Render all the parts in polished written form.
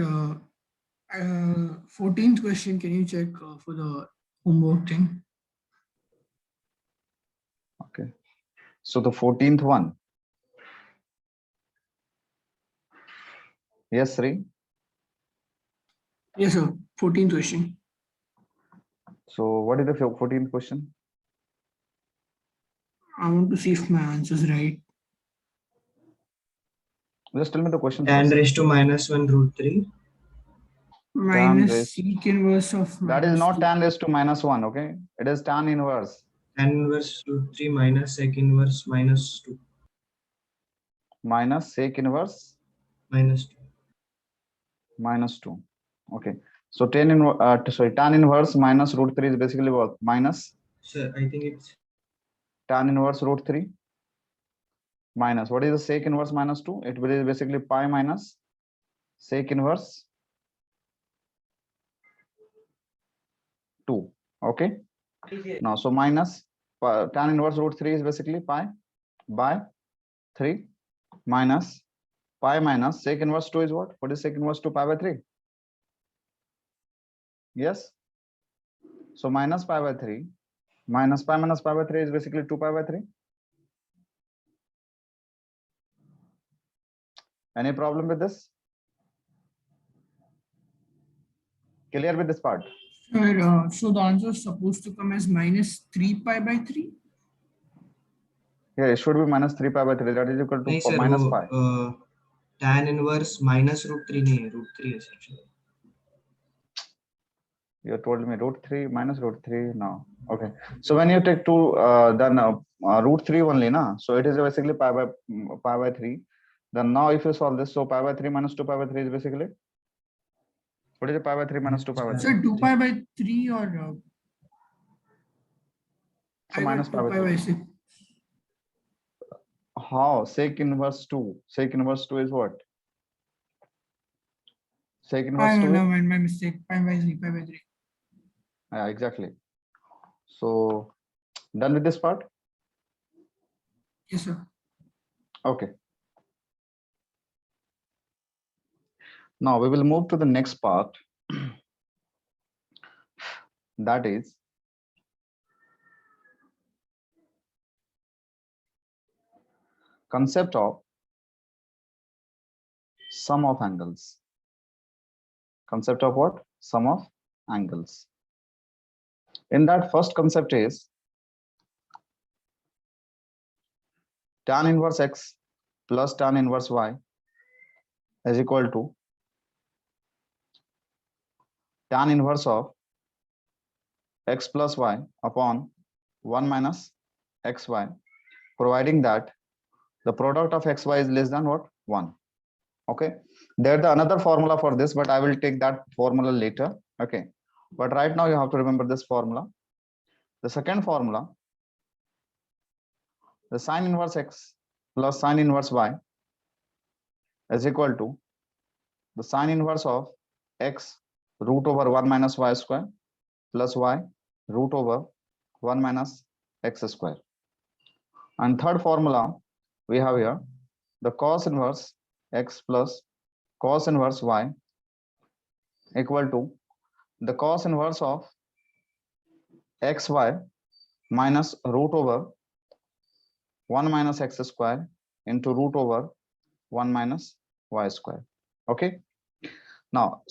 Uh, 14th question, can you check for the homework thing? Okay. So the 14th one. Yes, Sri. Yes, sir. 14th question. So what is the 14th question? I want to see if my answer is right. Just tell me the question Tan first. raised to minus 1 root 3. Tan Minus raised. sec inverse of That is minus not 2. tan raised to minus 1, okay? It is tan inverse. Tan inverse root 3 minus sec inverse minus 2. Minus sec inverse Minus 2. minus 2. Okay. So tan inverse minus root 3 is basically what? Minus Sir, I think it's tan inverse root 3 minus. What is the sec inverse minus 2? It will be basically pi minus sec inverse 2. Okay. Now, so minus tan inverse root 3 is basically pi by 3 minus pi minus sec inverse 2 is what? What is sec inverse 2 pi by 3? Yes. So minus pi by 3 minus pi by 3 is basically 2 pi by 3. Any problem with this? Clear with this part? Sir, so the answer is supposed to come as minus 3 pi by 3. Yeah, it should be minus 3 pi by 3. That is equal नहीं to sir minus वो pi. tan inverse minus root 3 नहीं है root 3 है sir. You told me root 3 minus root 3. No. Okay. So when you take then root 3 only, na? So it is basically pi by 3. Then now if you solve this, so pi by 3 minus 2 pi by 3 is basically, what is it, pi by 3 minus 2 pi by 3? Sir, 2 pi by 3 or So I minus got pi 2 by pi 3. by 6. How? Sec inverse 2. Sec inverse 2 is what? Sec inverse 2 No, is? my mistake. Pi by 3, pi by 3. Yeah, exactly. So done with this part? Yes, sir. Okay. Now we will move to the next part. That is concept of sum of angles. Concept of what? Sum of angles. In that, first concept is tan inverse x plus tan inverse y is equal to tan inverse of x plus y upon 1 minus xy, providing that the product of xy is less than what? 1. Okay. There's another formula for this, but I will take that formula later. Okay. But right now you have to remember this formula. The second formula, the sine inverse x plus sine inverse y is equal to the sine inverse of x root over 1 minus y square plus y root over 1 minus x square. And third formula we have here, the cos inverse x plus cos inverse y equal to the cos inverse of xy minus root over 1 minus x square into root over 1 minus y square. Okay. Now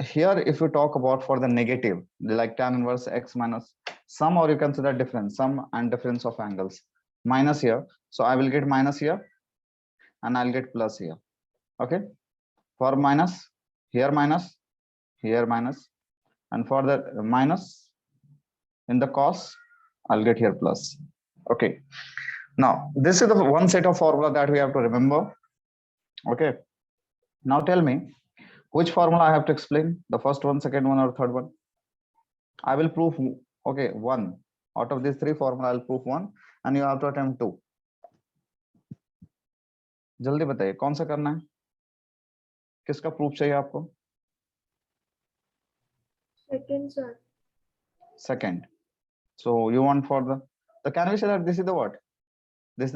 here if you talk about for the negative, like tan inverse x minus sum, or you consider difference, sum and difference of angles, minus here, so I will get minus here and I'll get plus here. Okay. For minus, here minus, here minus, and for the minus in the cos, I'll get here plus. Okay. Now this is the one set of formula that we have to remember. Okay. Now tell me which formula I have to explain, the first one, second one, or third one. I will prove, okay, one out of these three formula. I'll prove one and you have to attempt two. जल्दी बताइए कौन सा करना है, किसका proof चाहिए आपको? Second, sir. Second. So you want for the can we say that this is the what? This is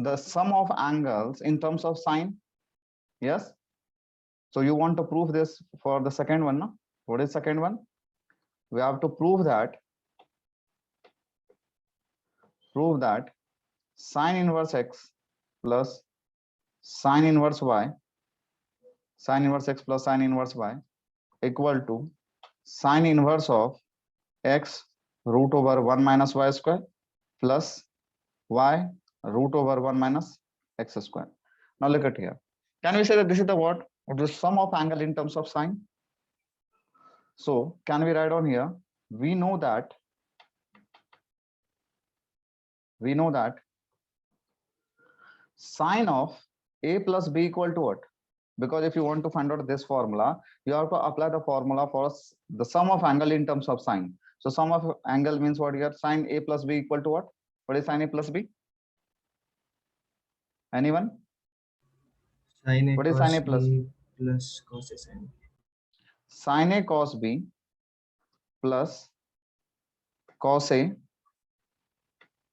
the sum of angles in terms of sine. Yes. So you want to prove this for the second one, no? What is second one? We have to prove that sine inverse x plus sine inverse y, sine inverse x plus sine inverse y equal to sine inverse of x root over 1 minus y square plus y root over 1 minus x square. Now look at here. Can we say that this is the what? The sum of angle in terms of sine? So can we write on here? We know that sine of a plus b equal to what? Because if you want to find out this formula, you have to apply the formula for the sum of angle in terms of sine. So sum of angle means what here? Sine a plus b equal to what? What is sine a plus b? Anyone? Sin A What is cos sine a plus? B plus cos A sin. Sine a cos b plus cos a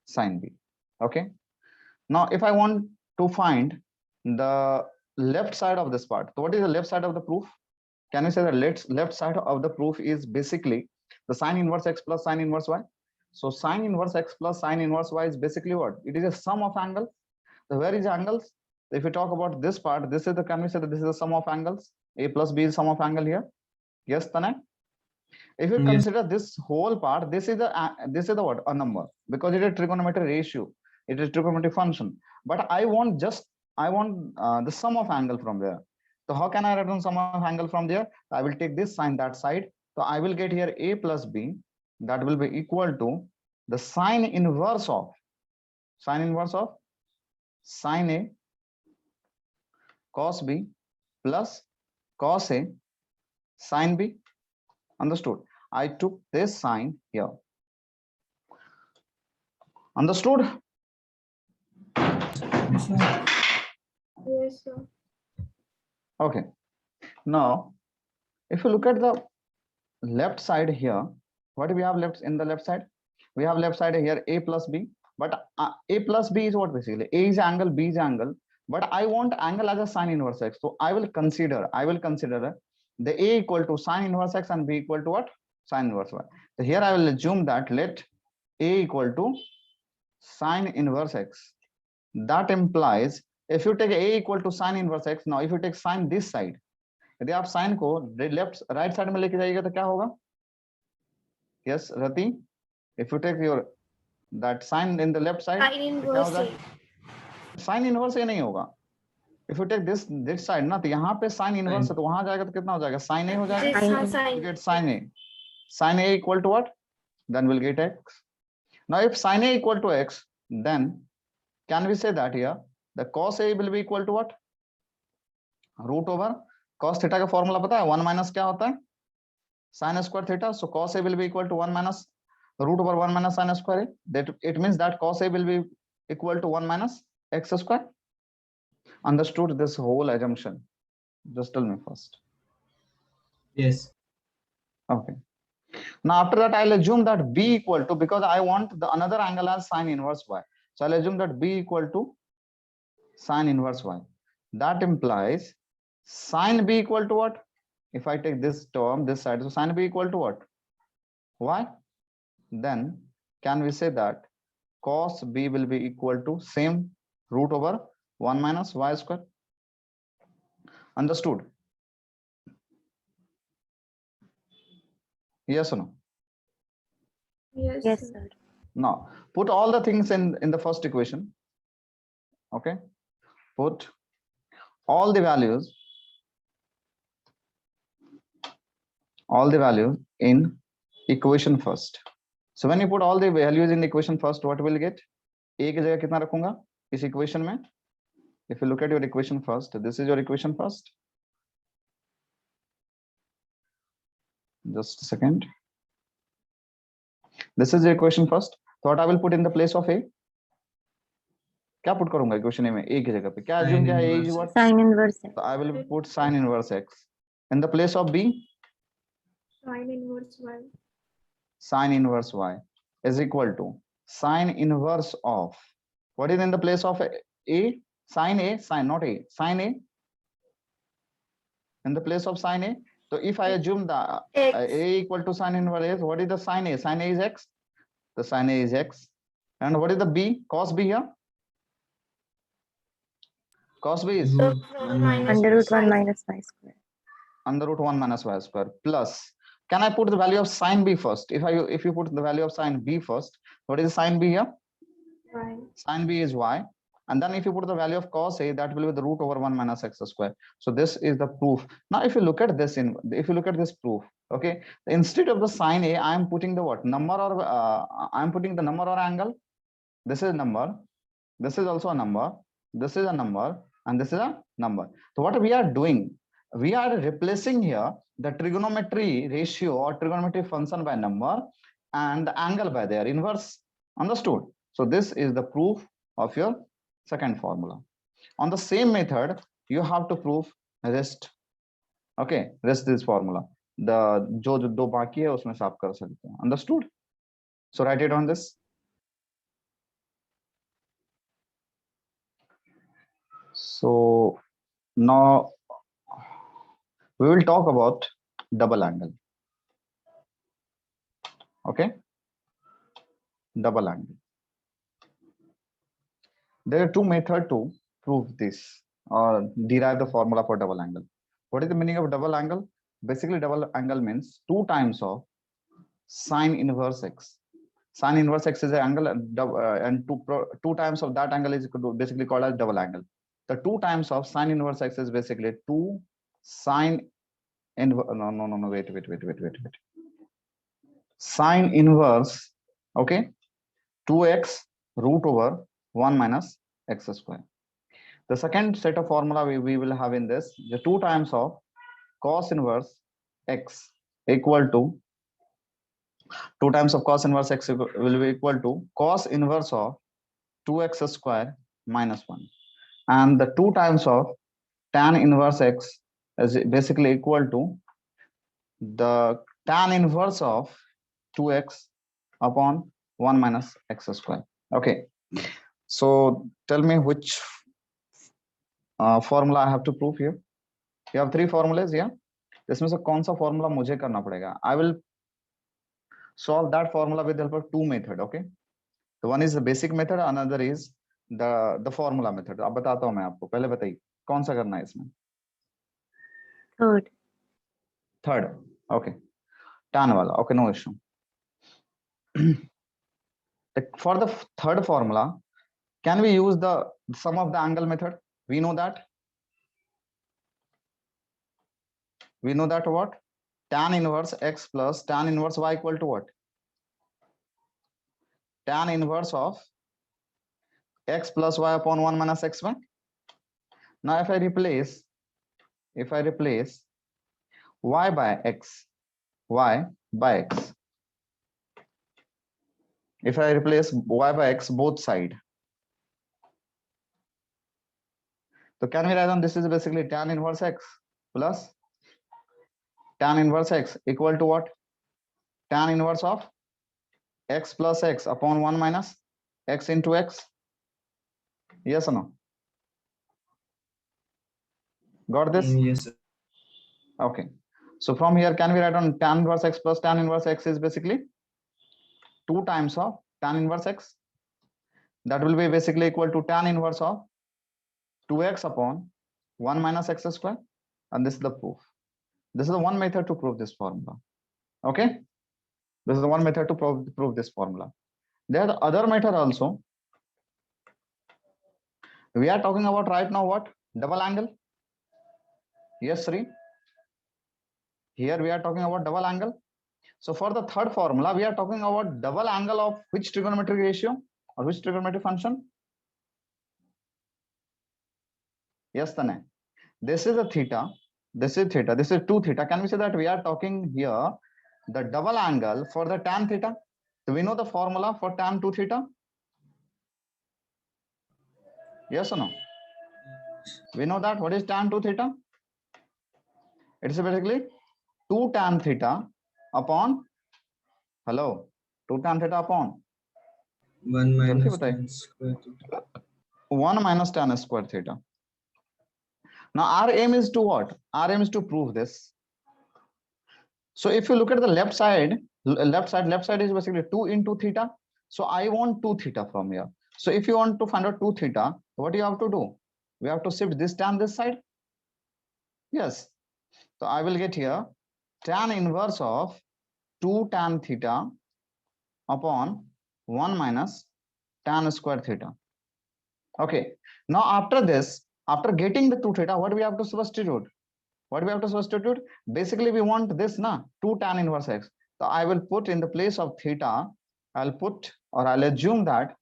sin b. Okay. Now, if I want to find the left side of this part, so what is the left side of the proof? Can you say the left side of the proof is basically the sine inverse x plus sine inverse y? So sine inverse x plus sine inverse y is basically what? It is a sum of angles. So where is angles? If we talk about this part, this is the, can we say that this is the sum of angles? A plus b is sum of angle here. Yes, Tanay? If you Yes. consider this whole part, this is the what? A number, because it is a trigonometric ratio. It is trigonometric function. But I want the sum of angle from there. So how can I write down sum of angle from there? I will take this sine that side. So I will get here a plus b, that will be equal to the sine inverse of sine a cos b plus cos a sin b. Understood? I took this sine here. Understood? Yes, sir. Okay. Now, if you look at the left side here, what do we have left in the left side? We have left side here a plus b, but a plus b is what basically? A is angle, b is angle, but I want angle as a sine inverse x. So I will consider the a equal to sine inverse x and b equal to what? Sine inverse y. So here I will assume that let a equal to sine inverse x. That implies if you take a equal to sine inverse x, now if you take sine this side, यदि आप sign को left right side में लेके जाइएगा तो क्या होगा? Yes Rati, if you take your that sine in the left side, Sin inverse A. Sine inverse ये नहीं होगा. If you take this side ना, तो यहाँ पे साइन इनवर्स है, तो वहां जाएगा तो कितना हो जाएगा? साइन ए हो जाएगा. This has sin. Get sin a equal to what? Then we'll get x. Now if sin a equal to x, then can we say that here the cos a will be equal to what? Root over cos theta का formula पता है? 1 minus क्या होता है? sin square theta. So cos a will be equal to 1 minus root over 1 minus sin square a. That it means that cos a will be equal to 1 minus x square. Understood this whole assumption? Just tell me first. Yes. Okay. Now after that I'll assume that b equal to, because I want the another angle as sine inverse y. So I'll assume that b equal to sine inverse y. That implies sine b equal to what? If I take this term this side, so sine b equal to what? Y. Then can we say that cos b will be equal to same root over 1 minus y square? Understood? Yes or no? Yes, Yes, sir. sir. Now put all the things in the first equation. Okay, put all the values in equation first. So when you put all the values in the equation first, what will you get? A की जगह कितना रखूंगा इस equation में? If you look at your equation first, this is your equation first. Just a second. This is the equation first. So what I will put in the place of A? क्या put करूंगा equation A में? A की जगह पे क्या assume क्या है? A is what? Sin inverse x. So I will put sin inverse x. In the place of B, Sin inverse Y. sin inverse y is equal to sin inverse of, what is in the place of A? Sin A, sin not A, sin A, in the place of sin A. So if I assume that X. A equal to sin inverse, what is the sin A? Sin A is X. The sin A is X. And what is the B? Cos B here? Cos B is Root 1 minus Under root 1 y. minus y square. under root 1 minus y square plus. Can I put the value of sin B first? If you put the value of sin B first, what is sin B here? Y. Sin B is y. And then if you put the value of cos A, that will be the root over 1 minus x square. So this is the proof. Now, if you look at this proof, okay, instead of the sin A, I am putting the what? Number or I am putting the number or angle. This is a number. This is also a number. This is a number. And this is a number. So what we are doing, we are replacing here the trigonometry ratio or trigonometry function by number and the angle by their inverse. Understood? So this is the proof of your second formula. On the same method, you have to prove rest. Okay, rest this formula. The जो दो बाकी है उसमें से आप कर सकते हैं. Understood? So write it on this. So now we will talk about double angle. Okay, double angle. There are two methods to prove this or derive the formula for double angle. What is the meaning of double angle? Basically, double angle means 2 times of sine inverse x. Sine inverse x is an angle, and 2 times of that angle is basically called as double angle. The 2 times of sine inverse x is basically 2 sine inverse. No, wait. Sine inverse, okay, 2x root over 1 minus x square. The second set of formula we will have in this, the 2 times of cos inverse x equal to 2 times of cos inverse x will be equal to cos inverse of 2x square minus 1. And the 2 times of tan inverse x is basically equal to the tan inverse of 2x upon 1 minus x square. Okay. So tell me which formula I have to prove here. You have 3 formulas here. इसमें से कौन सा formula मुझे करना पड़ेगा? I will solve that formula with the help of 2 methods. Okay. The one is the basic method, another is the formula method. अब बताता हूँ मैं आपको. पहले बताइए कौन सा करना है इसमें? Third. Okay. Tan wala. Okay, no issue. For the third formula, can we use the sum of the angle method? We know that. We know that what? Tan inverse x plus tan inverse y equal to what? Tan inverse of x plus y upon 1 minus xy. Now if I replace y by x, if I replace y by x both side, so can we write down this is basically tan inverse x plus tan inverse x equal to what? Tan inverse of x plus x upon 1 minus x into x. Yes or no? Got this? Yes, sir. Okay. So from here, can we write on tan inverse x plus tan inverse x is basically 2 times of tan inverse x. That will be basically equal to tan inverse of 2x upon 1 minus x square. And this is the proof. This is the one method to prove this formula. Okay. This is the one method to prove this formula. There are the other method also. We are talking about right now what? Double angle. Yes, Sri. Here we are talking about double angle. So for the third formula, we are talking about double angle of which trigonometric ratio or which trigonometric function? Yes, Tanay. This is a theta. This is theta. This is 2 theta. Can we say that we are talking here the double angle for the tan theta? Do we know the formula for tan 2 theta? Yes or no? We know that. What is tan 2 theta? It is basically 2 tan theta upon, hello, 2 tan theta upon 1 minus बताइए? tan square theta. 1 minus tan square theta. Now our aim is to what? Our aim is to prove this. So if you look at the left side is basically 2 into theta. So I want 2 theta from here. So if you want to find out 2 theta, what do you have to do? We have to shift this tan this side. Yes. So I will get here tan inverse of 2 tan theta upon 1 minus tan square theta. Okay. Now after this, after getting the 2 theta, what do we have to substitute? What do we have to substitute? Basically, we want this, na, 2 tan inverse x. So I will put in the place of theta, I'll put, or I'll assume that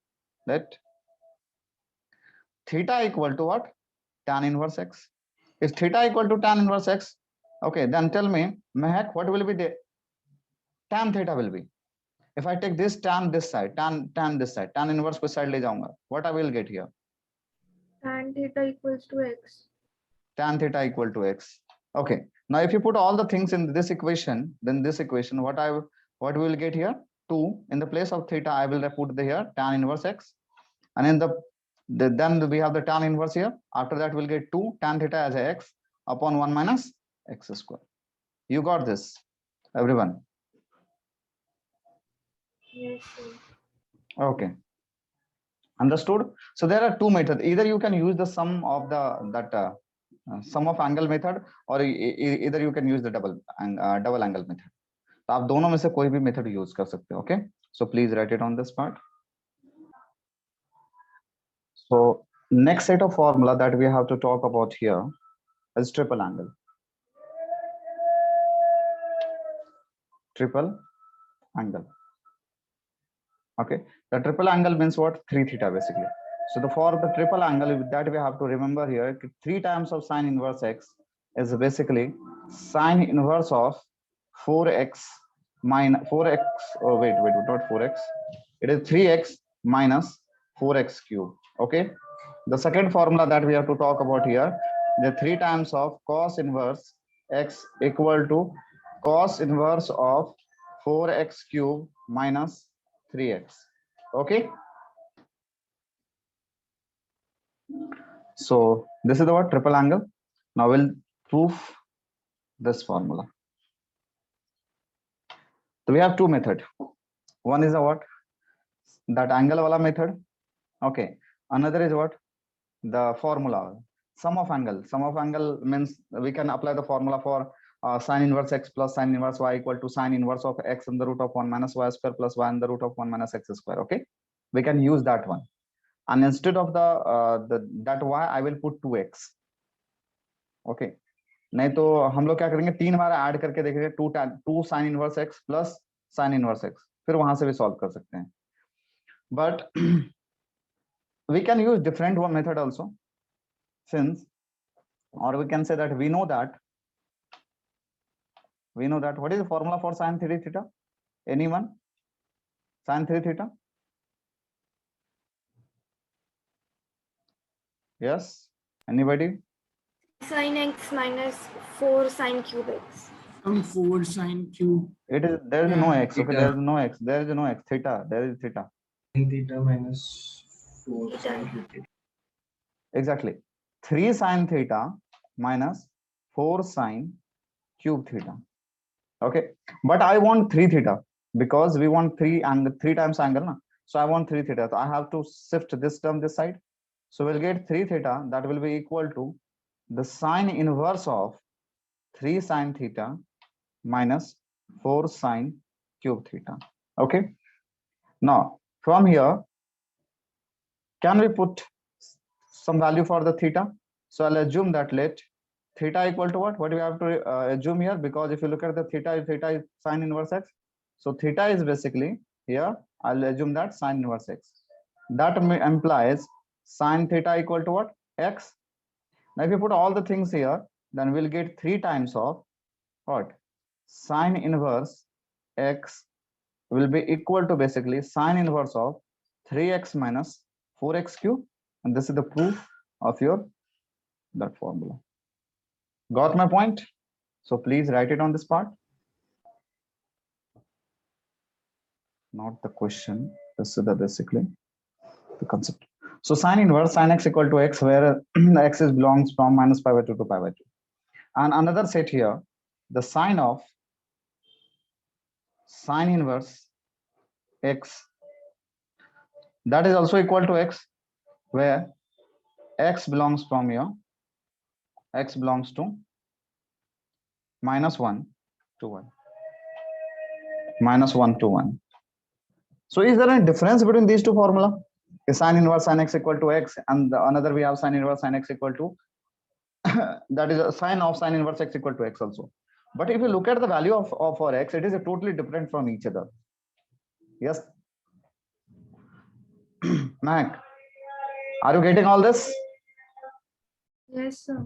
theta equal to what? Tan inverse x. Is theta equal to tan inverse x? Okay, then tell me, Mehak, what will be the tan theta will be? If I take this tan this side, tan this side, tan inverse को side ले जाऊंगा, what I will get here? Tan theta equals to x. Tan theta equal to x. Okay. Now, if you put all the things in this equation, then this equation, what we will get here? 2 in the place of theta, I will put the here tan inverse x, and in then we have the tan inverse here. After that, we'll get 2 tan theta as a x upon 1 minus x square. You got this, everyone? Yes, sir. Okay. Understood? So there are 2 methods. Either you can use the sum of sum of angle method, or either you can use the double angle method. तो आप दोनों में से कोई भी method use कर सकते हो. Okay, so please write it on this part. So next set of formula that we have to talk about here is triple angle. Triple angle. Okay, the triple angle means what? 3 theta basically. So for the triple angle, that we have to remember here, 3 times of sine inverse x is basically sine inverse of 4x minus 4x. Oh wait, not 4x. It is 3x minus 4x cube. Okay. The second formula that we have to talk about here, the 3 times of cos inverse x equal to cos inverse of 4x cube minus 3x. Okay. So this is the word triple angle. Now we'll prove this formula. So we have 2 methods. One is a what? That angle wala method. Okay. Another is what? The formula. Sum of angle. Sum of angle means we can apply the formula for sine inverse x plus sine inverse y equal to sine inverse of x in the root of 1 minus y square plus y in the root of 1 minus x square. Okay. We can use that one. And instead of that y, I will put 2x. Okay. नहीं तो हम लोग क्या करेंगे, 3 बार add करके देखेंगे 2 sin inverse x plus sin inverse x, फिर वहां से भी सॉल्व कर सकते हैं. But we can use different one method also, since, or we can say that we know that what is the formula for sin 3 theta? Anyone? Sin 3 theta? Yes. Anybody? Sin x minus 4 sin cube x. 4 sine cube. It is, there is no x. Okay, Theta. there is no x. There is no x. Theta. There is theta. Sin theta minus 4 Theta. sin cube theta. Exactly. 3 sin theta minus 4 sin cube theta. Okay. But I want 3 theta because we want 3 times angle. Na? So I want 3 theta. So I have to shift this term this side. So we'll get 3 theta, that will be equal to the sine inverse of 3 sin theta minus 4 sin cube theta. Okay. Now from here, can we put some value for the theta? So I'll assume that let theta equal to what? What do we have to assume here? Because if you look at the theta is sine inverse x. So theta is basically here, I'll assume that sine inverse x. That implies sine theta equal to what? X. Now if you put all the things here, then we'll get 3 times of what? Sine inverse x will be equal to basically sine inverse of 3x minus 4x cube, and this is the proof of that formula. Got my point? So please write it on this part. Not the question, this is basically the concept. So sin inverse sin x equal to x, where x is belongs from minus pi by 2 to pi by 2. And another set here, the sine of sin inverse x, that is also equal to x, where x belongs from here, x belongs to minus 1 to 1, minus 1 to 1. So is there any difference between these two formula? Is sin inverse sin x equal to x, and the another we have sin inverse sin x equal to that is a sine of sin inverse x equal to x also. But if you look at the value of for x, it is a totally different from each other. Yes. Mac, are you getting all this? Yes, sir.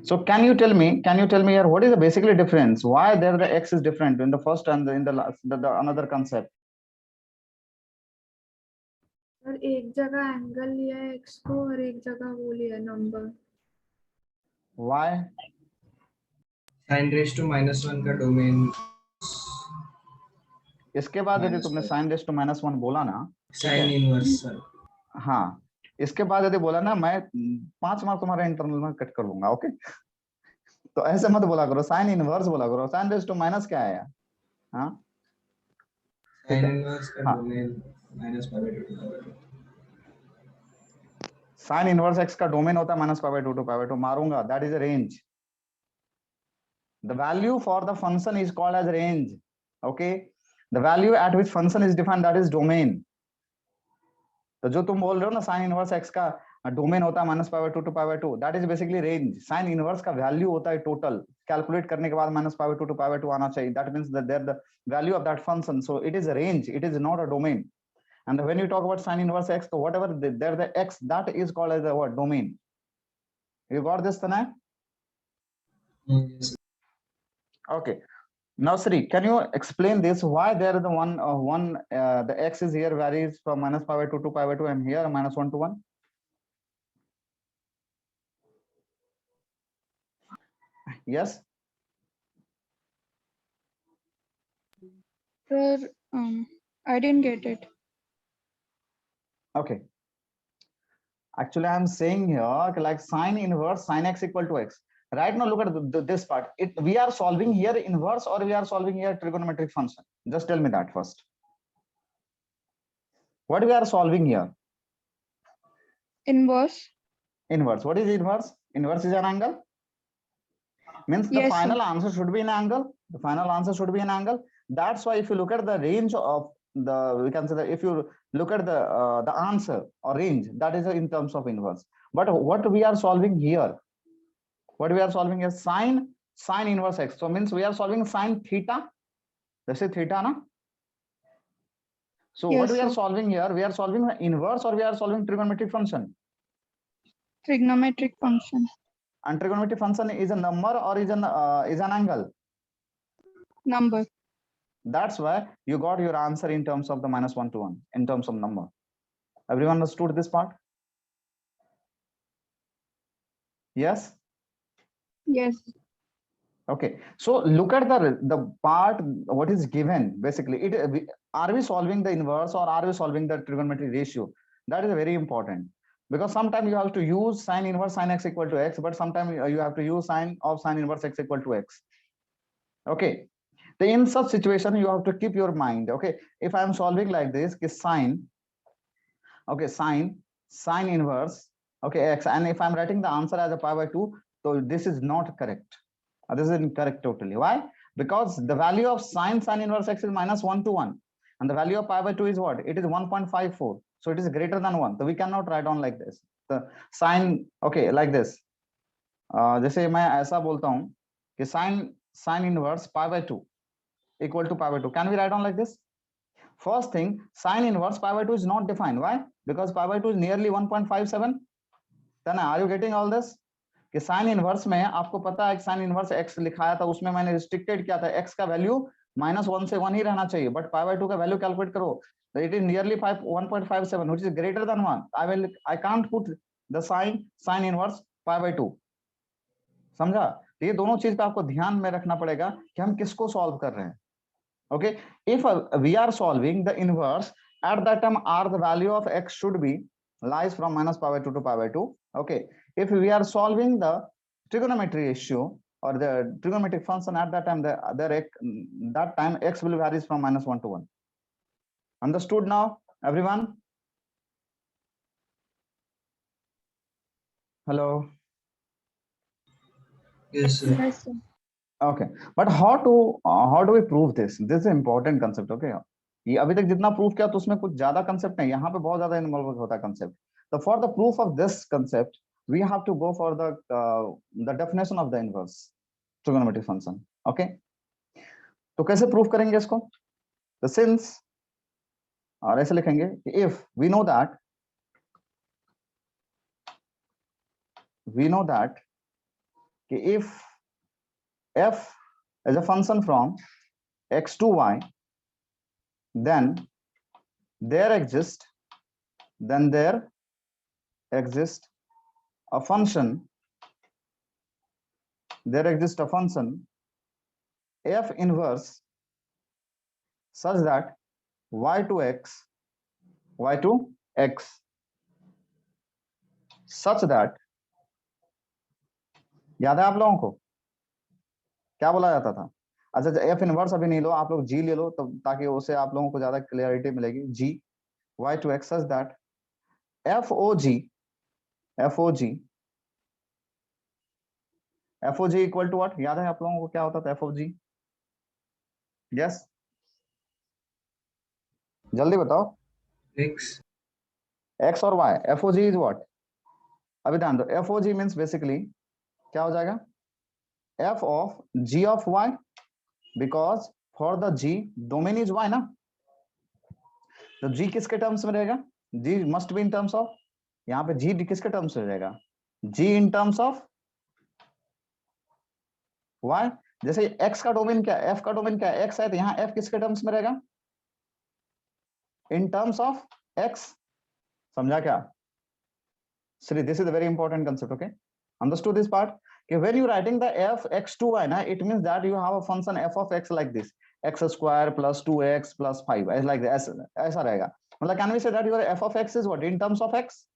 So can you tell me here what is the basically difference? Why there the x is different in the first and in the last, the another concept? Sir एक जगह angle लिया है x को और एक जगह वो लिया है number. Why? sin raised to -1 का डोमेन इसके बाद यदि तुमने sin raised to -1 बोला ना, sin इनवर्स सर. हाँ, इसके बाद यदि बोला ना, मैं 5 मार्क तुम्हारा इंटरनल में कट कर दूंगा. ओके, तो ऐसे मत बोला करो, साइन इनवर्स बोला करो. साइन रेज टू माइनस क्या है यार? हाँ, sin इनवर्स का डोमेन -π/2 साइन इनवर्स एक्स का डोमेन होता है -π/2 to π/2. मारूंगा, that is a range. The value for the function is called as range. Okay, the value at which function is defined, that is domain. तो जो तुम बोल रहे हो ना साइन इनवर्स एक्स का डोमेन होता है -π/2 to π/2, that is basically range. Sine inverse का वैल्यू होता है टोटल, कैलकुलेट करने के बाद -π/2 to π/2 आना चाहिए. That means that there the value of that function. So it is a range, it is not a domain. And when you talk about sin inverse x, so whatever there the x, that is called as a what? Domain. You got this, Tanay? Yes. Okay. Now, Sri, can you explain this? Why there is the the x is here varies from -π/2 to π/2 and here -1 to 1? Yes. Sir, I didn't get it. Okay. Actually, I'm saying here like sin inverse sin x equal to x. Right now, look at this part. We are solving here inverse or we are solving here trigonometric function? Just tell me that first. What we are solving here? Inverse. Inverse. What is inverse? Inverse is an angle. Means the Yes, final sir. answer should be an angle. The final answer should be an angle. That's why if you look at the range of the, we can say that if you look at the answer or range, that is in terms of inverse. But what we are solving here, what we are solving is sin inverse x. So means we are solving sin theta. This is theta, na? So Yes, what we are sir. solving here, we are solving the inverse or we are solving trigonometric function. Trigonometric function. And trigonometric function is a number or is an angle. Number. That's why you got your answer in terms of the -1 to 1 in terms of number. Everyone understood this part? Yes. Yes. Okay. So look at the part what is given. Basically, are we solving the inverse or are we solving the trigonometric ratio? That is very important, because sometimes you have to use sin inverse sin x equal to x, but sometimes you have to use sin of sin inverse x equal to x. Okay. So in such situation, you have to keep your mind. Okay, if I am solving like this, sine, okay, sine inverse, okay, x, and if I'm writing the answer as a π/2, so this is not correct. This is incorrect totally. Why? Because the value of sin inverse x is -1 to 1, and the value of π/2 is what? It is 1.54. So it is greater than 1. So we cannot write down like this. The sine, okay, like this. जैसे मैं ऐसा बोलता हूँ कि sin inverse π/2 equal to π/2. Can we write down like this? First thing, sin inverse π/2 is not defined. Why? Because π/2 is nearly 1.57. Then are you getting all this? कि sin inverse में आपको पता है sin inverse x लिखाया था, उसमें मैंने restricted किया था x का वैल्यू -1 से 1 ही रहना चाहिए, बट π/2 का वैल्यू कैलकुलेट करो, it is nearly 1.57, which is greater than 1. I can't put the sin inverse π/2. समझा? ये दोनों चीज का आपको ध्यान में रखना पड़ेगा कि हम किसको सॉल्व कर रहे हैं. Okay, if we are solving the inverse, at that time r the value of x should be lies from minus pi by 2 to pi by 2. Okay, if we are solving the trigonometry issue or the trigonometric function at that time, that time x will varies from minus 1 to 1. Understood now, everyone? Hello. Yes, sir. Yes, sir. Okay, but how do we prove this? This is an important concept. Okay, ये अभी तक जितना proof किया तो उसमें कुछ ज्यादा concept नहीं, यहाँ पे बहुत ज्यादा इन्वॉल्व होता है कंसेप्ट. तो for the proof of this concept we have to go for the definition of the inverse trigonometric function. Okay, तो कैसे प्रूफ करेंगे इसको? तो since, और ऐसे लिखेंगे if we know that if f is a function from x to y, then there exists a function f inverse such that y to x such that, याद है आप लोगों को क्या बोला जाता था? अच्छा, एफ इनवर्स अभी नहीं लो, आप लोग जी ले लो तो ताकि उससे आप लोगों को ज्यादा क्लियरिटी मिलेगी. G y to x such that FOG equal to what? याद है आप लोगों को क्या होता था FOG? यस, जल्दी बताओ. x और y. FOG is what? अभी ध्यान दो, FOG मींस बेसिकली क्या हो जाएगा? f of g of y, because for the g domain is y ना, तो g किसके टर्म्स में रहेगा? g must be in terms of, यहाँ पे g किसके टर्म्स में रहेगा? g in terms of y. जैसे x का डोमेन क्या है, f का डोमेन क्या है, x है, तो यहाँ f किसके टर्म्स में रहेगा? in terms of x. समझा क्या Shri? this is a very important concept. Okay, understood this part? Okay, when you writing the f x to y, na, it means that you have a function f of x like this, x square plus 2x plus 5, like this. ऐसा रहेगा. मतलब can we say that your f of x is what in terms of x?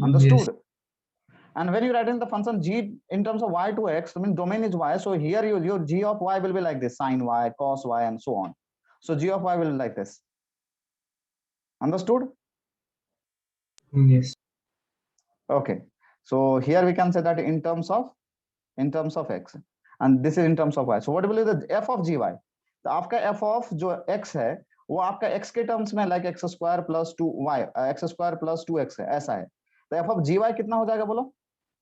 Understood? Yes. And when you writing the function g in terms of y to x, I mean domain is y, so here your g of y will be like this, sin y, cos y, and so on. So g of y will be like this. Understood? Yes. Okay, so here we can say that in terms of x, and this is in terms of y. So what will be the f of gy? तो आपका f of जो x है वो आपका x के terms में like x square plus 2y, x square plus 2x है, ऐसा है. तो f of gy कितना हो जाएगा बोलो?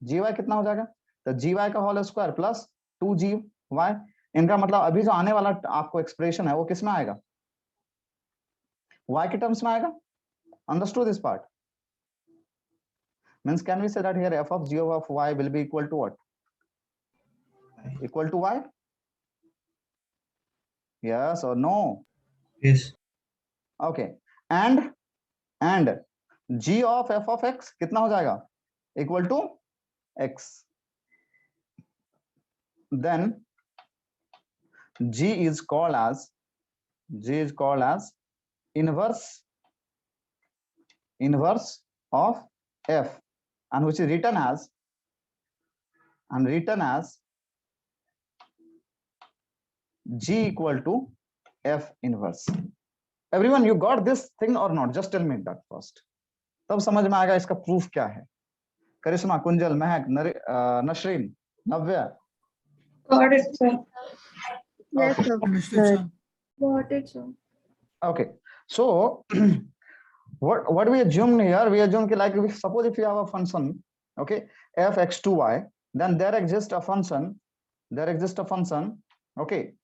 gy कितना हो जाएगा? तो gy का होल स्क्वायर प्लस 2gy. इनका मतलब अभी जो आने वाला आपको एक्सप्रेशन है वो किस में आएगा? y के टर्म्स में आएगा. Understood this part? Means can we say that here f of g of y will be equal to what? Equal to y? Yes or no? Yes. Okay, and g of f of x कितना हो जाएगा? Equal to x. Then g is called as inverse of f, and which is written as g equal to f inverse. Everyone, you got this thing or not? Just tell me that first. तब समझ में आएगा इसका proof क्या है. करिश्मा, कुंजल, महक, नशरीन, नव्या. Got it, sir. Yes, Okay. sir. Understood, sir. Got it, sir. Okay, so what we assume here, we assume like suppose if you have a function, okay, f x to y, then there exists a function, okay,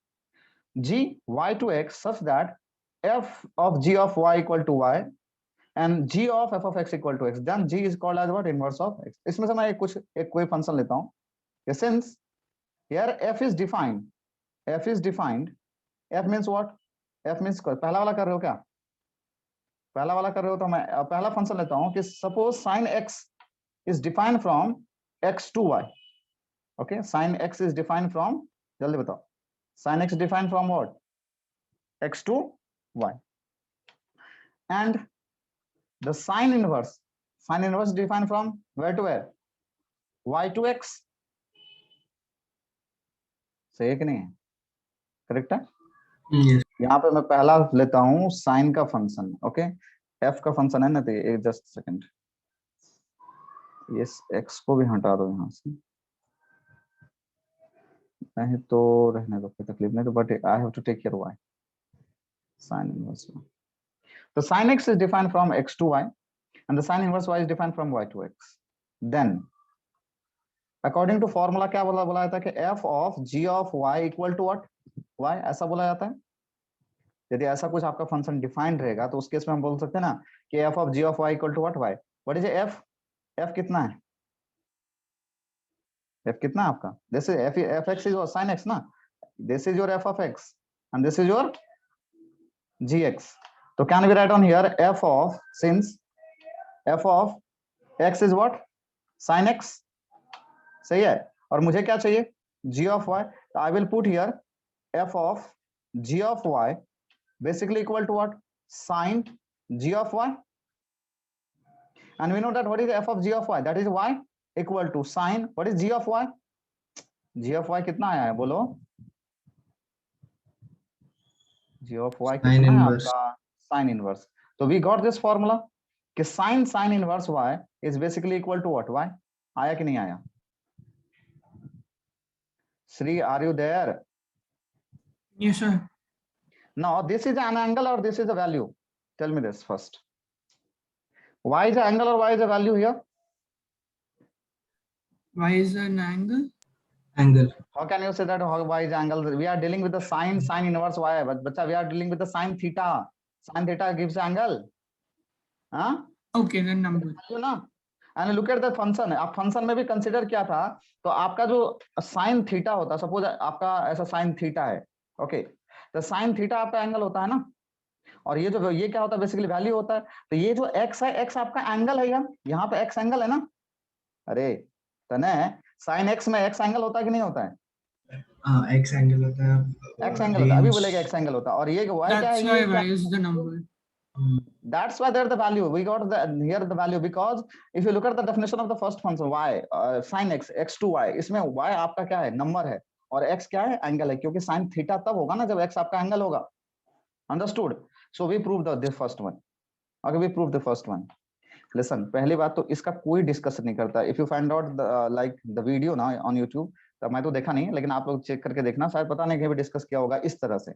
g y to x such that f of g of y equal to y and g of f of x equal to x, then g is called as what? Inverse of x. इसमें से मैं एक कोई function लेता हूँ. Since here f is defined, f means what? f means पहला वाला कर रहे हो क्या? पहला वाला कर रहे हो तो मैं पहला फंक्शन लेता हूँ कि suppose sin x is defined from x to y. Okay, sin x is defined from, जल्दी बताओ, sin x defined from what? X to y. And the sine inverse defined from where to where? Y to x. सही है कि नहीं है? Correct है? Yes. यहाँ पे मैं पहला लेता हूँ साइन का फंक्शन, ओके, एफ का फंक्शन है ना, तो एक जस्ट सेकंड, ये एक्स को भी हटा दो यहाँ से, नहीं तो रहने दो, कोई तकलीफ नहीं, तो but I have to take care Y, sine inverse y. तो sine x is defined from x to y and the sin inverse y is defined from y to x. Then according to formula क्या बोला जाता है कि f of g of y equal to what? y, ऐसा बोला जाता है। यदि ऐसा कुछ आपका फंक्शन डिफाइंड रहेगा तो उस केस में हम बोल सकते हैं ना कि f of g of y equal to what? y. What is f? f कितना है? f कितना है आपका? This is f(x) is your sin x ना, this is your f of x and this is your gx. So can we write on here f of, since f of x is what? Sin x. सही है, और मुझे क्या चाहिए? g of y. I will put here f of g of y basically equal to what? Sin g of y. And we know that what is f of g of y? That is y equal to sin, what is g of y? g of y कितना आया है बोलो? g of y Sine कितना है inverse. आपका? Sin inverse. So we got this formula कि sin inverse y is basically equal to what? y. आया कि नहीं आया? Sri, are you there? Yes, sir. Now this is an angle or this is a value? Tell me this first. Y is an angle or y is a value here? Y is an angle. Angle. How can you say that y is angle? We are dealing with the sin inverse y, but we are dealing with the sin theta. Sin theta gives angle. Huh? Okay, then number. ना, and look at the function. आप function में भी consider किया था, तो आपका जो sine theta होता है, सपोज आपका ऐसा साइन थीटा है, ओके, तो साइन थीटा आपका एंगल होता है ना, और ये जो ये क्या होता है बेसिकली वैल्यू होता है, तो ये जो x है, x आपका एंगल है, यहाँ पे x एंगल है ना, अरे तने साइन x में x एंगल होता है कि नहीं होता है? हाँ, x angle होता है। x एंगल होता है, अभी बोलेगा x एंगल होता है, और ये y क्या That's है? why ये क्या? Y is the number. That's why there the value. We got here the value because if you look at the definition of the first function y, sin x to y, इसमें y आपका क्या है? Number है, और x क्या है? Angle है, क्योंकि sin थीटा तब होगा ना जब x आपका एंगल होगा। Understood? So we proved the first one. Okay, we proved the first one. Listen, पहली बात तो इसका कोई डिस्कशन नहीं करता। If you find out like the video ना on YouTube, तब मैं तो देखा नहीं, लेकिन आप लोग चेक करके देखना, शायद पता नहीं कहीं भी डिस्कस किया होगा इस तरह से।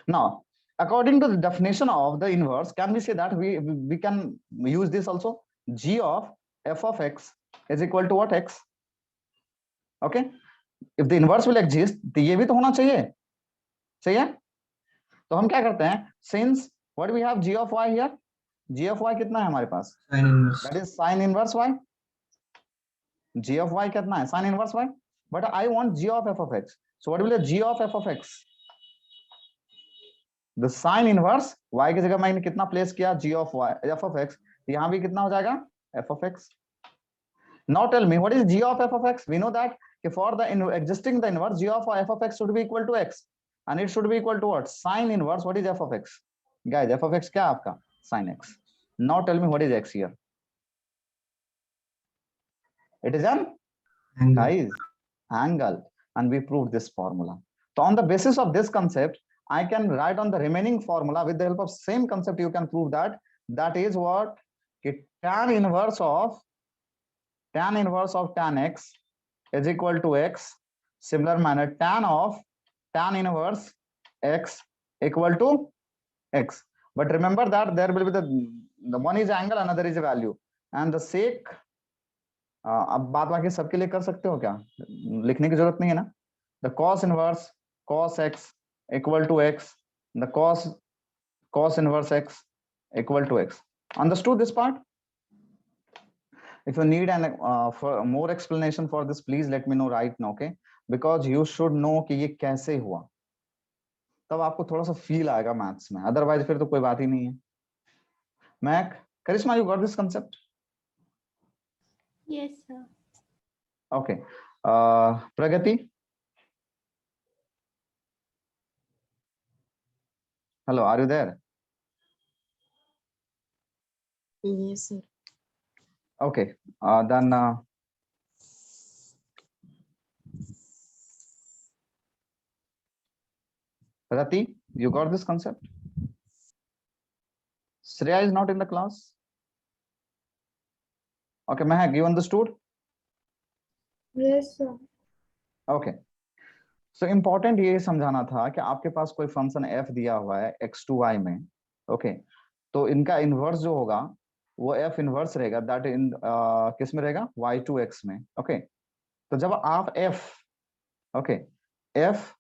Now, according to the definition of the inverse, can we say that we can use this also? G of f of x is equal to what? X. Okay, if the inverse will exist, तो ये भी तो होना चाहिए, सही है? तो हम क्या करते हैं, since what we have g of y here, g of y कितना है हमारे पास? Sine inverse. That is sin inverse y. g of y कितना है? sin inverse y. But I want g of f of x. So what will be g of f of x? The sin inverse y की जगह मैंने कितना place किया? g of y f of x, यहाँ भी कितना हो जाएगा? f of x. Now tell me what is g of f of x? We know that for the existing the inverse, g of f of x should be equal to x, and it should be equal to what? Sin inverse. What is f of x? Guys, f of x क्या आपका? Sin x. Now tell me what is x here? It is an Angle. guys angle, and we proved this formula. So on the basis of this concept, I can write on the remaining formula with the help of same concept. You can prove that is what? Tan inverse of tan x is equal to x. Similar manner, tan inverse x equal to x. But remember that there will be the one is angle, another is a value, and the sake. अब बात बाकी सबके लिए कर सकते हो क्या? लिखने की जरूरत नहीं है ना? The cos inverse cos x equal to x, the cos inverse x equal to x. Understood this part? If you need an for more explanation for this, please let me know right now, okay? Because you should know कि ये कैसे हुआ, तब आपको थोड़ा सा feel आएगा maths में, अदरवाइज फिर तो कोई बात ही नहीं है। Mac, Karishma, you got this concept? Yes, sir. Okay. Pragati? Hello, are you there? Yes, sir. Okay, then Rati, you got this concept? Shreya is not in the class. Okay, Mehak, you understood? Yes, sir. Okay. So important ये समझाना था कि आपके पास कोई function f दिया हुआ है x to y में, ओके तो इनका इनवर्स जो होगा वो f इनवर्स रहेगा, दैट इन किस में रहेगा, y to x में, ओके तो जब आप f okay f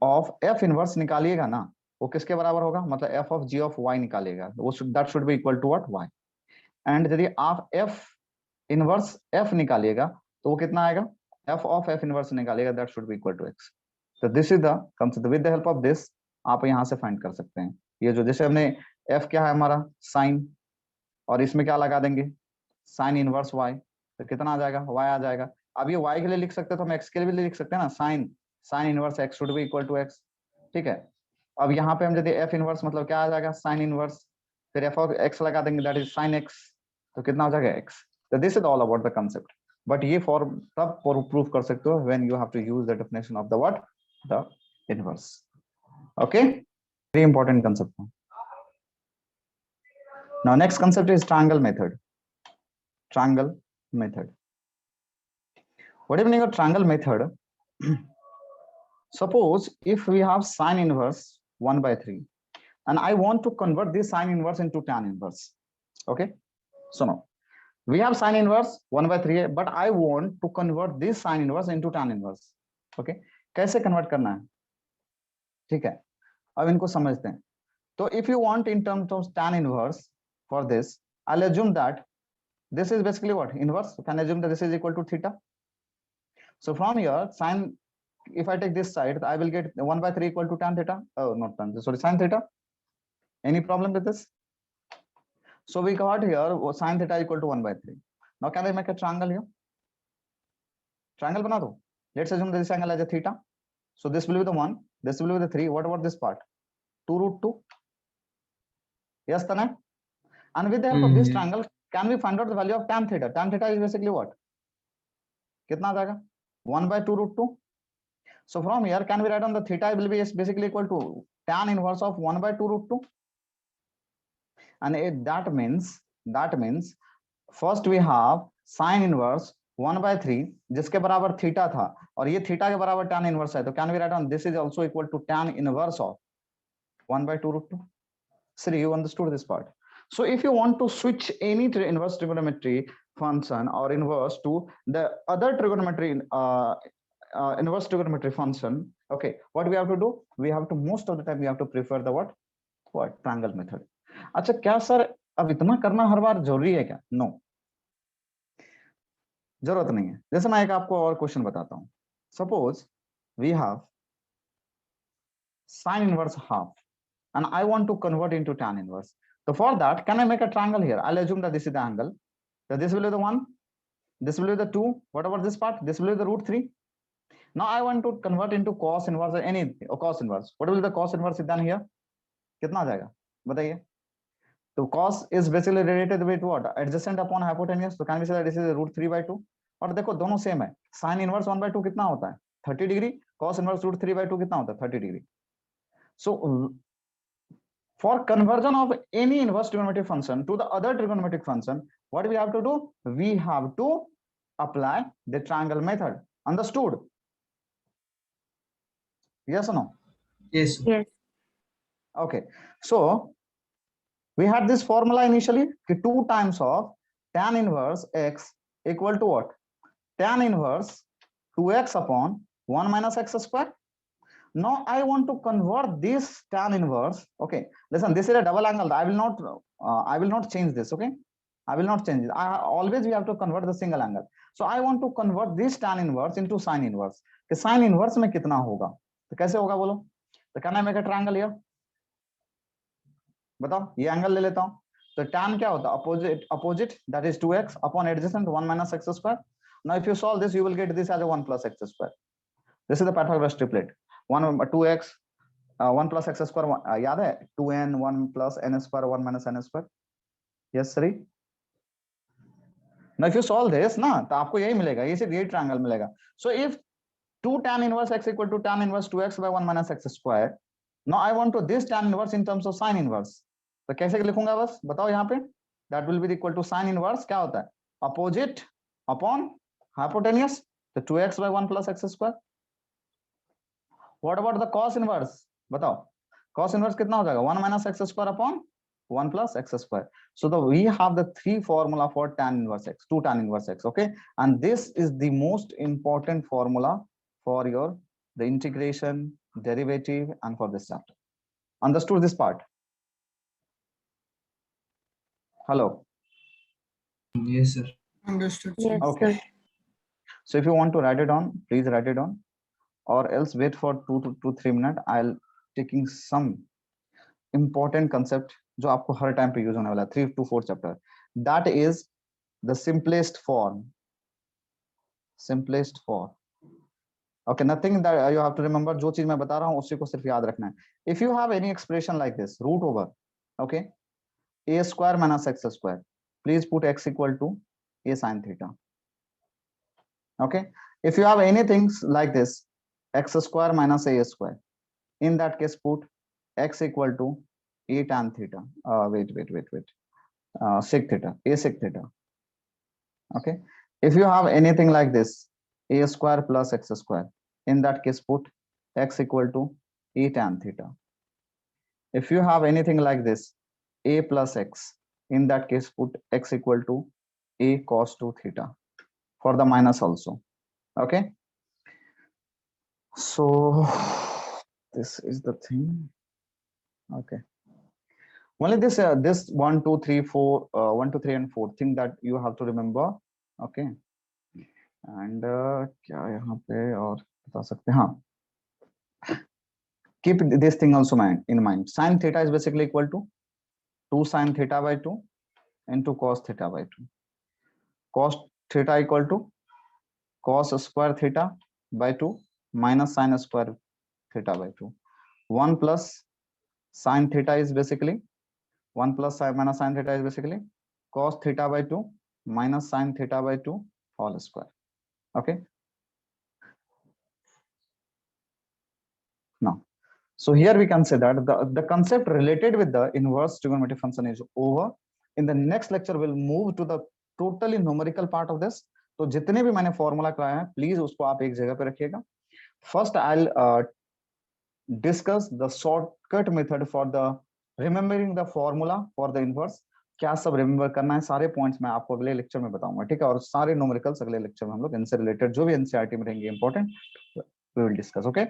of f inverse निकालिएगा ना, वो किसके बराबर होगा, मतलब f of g of y निकालिएगा, वो that should be equal to what, y। And यदि आप f इनवर्स f निकालिएगा तो वो कितना आएगा, f ऑफ f इनवर्स निकालिएगा, that should be equal to x। तो this is the concept, with the help of this आप यहां से फाइंड कर सकते हैं। ये जो जैसे हमने f क्या है हमारा साइन, और इसमें क्या लगा देंगे साइन इनवर्स y, तो कितना आ जाएगा, y आ जाएगा। अब ये y के लिए लिख सकते हैं तो हम x के लिए भी लिख सकते हैं ना, sine inverse x should be equal to x, ठीक है। अब यहाँ पे हम यदि f इनवर्स मतलब क्या आ जाएगा, साइन इनवर्स, फिर f ऑफ x लगा देंगे, दैट इज साइन x, तो कितना हो जाएगा x। तो this is all about the concept, but ये फॉर तब प्रूफ कर सकते हो when you have to use the definition of the what, the inverse. Okay, very important concept. Now next concept is triangle method. Triangle method. What do you mean of triangle method? Suppose if we have sine inverse 1 by 3 and I want to convert this sine inverse into tan inverse. Okay, so now we have sine inverse 1 by 3 but I want to convert this sine inverse into tan inverse. Okay, कैसे convert करना है, ठीक है, अब इनको समझते हैं। तो if you want in terms of tan inverse for this, I'll assume that this is basically what, inverse, so can I assume that this is equal to theta. So from here sine, if I take this side I will get 1 by 3 equal to tan theta, oh not tan, sorry, sin theta. Any problem with this? So we got here sin theta equal to 1 by 3. Now can I make a triangle here, triangle bana do, let's assume this angle as a theta, so this will be the 1, this will be the 3, what about this part, 2 root 2, yes Tanay? And with the help of this triangle can we find out the value of tan theta? Tan theta is basically what, कितना आ जाएगा, 1 by 2 root 2. So from here can we write on the theta will be basically equal to tan inverse of 1 by 2 root 2, and that means first we have sin inverse 1 by 3 जिसके बराबर theta था और ये theta के बराबर tan inverse है, तो can we write on this is also equal to tan inverse of 1 by 2 root 2. Sir, you understood this part? So if you want to switch any inverse trigonometry function or inverse to the other trigonometry inverse trigonometry function, okay, what we have to do, we have to most of the time we have to prefer the what triangle method. अच्छा क्या sir अब इतना करना हर बार जरूरी है क्या? No, जरूरत नहीं है। जैसे मैं एक आपको और क्वेश्चन बताता हूँ, suppose we have sin inverse half and I want to convert into tan inverse. So for that, can I make a triangle here? I'll assume that this is the angle. So this will be the 1, this will be the 2. What about this part? This will be the root 3. Now I want to convert into cos inverse or anything, or cos inverse. What will be the cos inverse done here? कितना आ जाएगा बताइए? So cos is basically related with what? Adjacent upon hypotenuse. So can we say that this is root 3 by 2? और देखो दोनों same है। sin inverse 1 by 2 कितना होता है? 30 degree. cos inverse root 3 by 2 कितना होता है? 30 degree. So for conversion of any inverse trigonometric function to the other trigonometric function, what we have to do? We have to apply the triangle method. Understood? Yes or no? Yes. Yes. Okay. So we had this formula initially, 2 times of tan inverse x equal to what? Tan inverse 2x upon 1 minus x square. Now I want to convert this tan inverse. Okay, listen, this is a double angle. I will not change this. Okay, I will not change it. Always we have to convert the single angle. So I want to convert this tan inverse into sin inverse. कि sin inverse में कितना होगा? तो कैसे होगा बोलो? तो can I make a triangle here? बताओ, ये एंगल ले लेता हूँ। तो tan क्या होता है? Opposite that is 2x upon adjacent 1 minus x square. Now if you solve this, you will get this as a 1 plus x square. This is the Pythagoras triplet. 2x 1 plus x square याद है 2n 1 plus n square 1 minus n square. Yes, Sri. Now if you solve this ना तो आपको यही मिलेगा, ये सिर्फ यही ट्रायंगल मिलेगा. So if 2 tan inverse x equal to tan inverse 2x by 1 minus x square. Now I want to this tan inverse in terms of sin inverse. तो कैसे लिखूंगा बस बताओ यहाँ पे. That will be equal to sin inverse क्या होता है? Opposite upon hypotenuse. तो 2x by 1 plus x square. What about the cos inverse? बताओ. Cos inverse कितना हो जाएगा? 1 minus x square upon 1 plus x square. So we have the three formula for tan inverse x, 2 tan inverse x. Okay, and this is the most important formula for your the integration, derivative, and for this chapter. Understood this part? Hello. Yes, sir. Understood. Yes, Okay. sir. So if you want to write it down, please write it down, or else wait for 2 to 3 minutes. I'll taking some important concept जो आपको हर time पे use होने वाला है 3 to 4 chapter. That is the simplest form. Simplest form. Okay, nothing that you have to remember. जो चीज मैं बता रहा हूँ उसी को सिर्फ याद रखना है. If you have any expression like this, root over, okay, a square minus x square, please put x equal to a sin theta. Okay, if you have anything like this, x square minus a square, in that case put x equal to a tan theta. Wait. Sec theta, a sec theta. Okay, if you have anything like this, a square plus x square, in that case put x equal to a tan theta. If you have anything like this, a plus x, in that case put x equal to a cos 2 theta, for the minus also. Okay, so this is the thing. Okay, only this 1 2 3 4 1 2 3 and 4 thing that you have to remember. Okay, and क्या यहाँ पे और बता सकते हैं. हाँ, keep this thing also in mind. Sin theta is basically equal to 2 sin theta by 2 into cos theta by 2. Cos theta equal to cos square theta by 2 minus sin square theta by 2. 1 plus sin theta is basically 1 plus minus sin theta is basically cos theta by 2 minus sin theta by 2 whole square. Okay, now so here we can say that the concept related with the inverse trigonometric function is over. In the next lecture we'll move to the totally numerical part of this. तो जितने भी मैंने formula कराया है please उसको आप एक जगह पे रखिएगा. First I will discuss the shortcut method for the remembering the formula for the inverse. क्या सब रिमेम्बर करना है, सारे पॉइंट्स मैं आपको अगले लेक्चर में बताऊंगा. ठीक है, और सारे न्यूमेरिकल्स अगले लेक्चर में हम लोग इनसे रिलेटेड जो भी एनसीईआरटी में रहेंगे important we will discuss. Okay.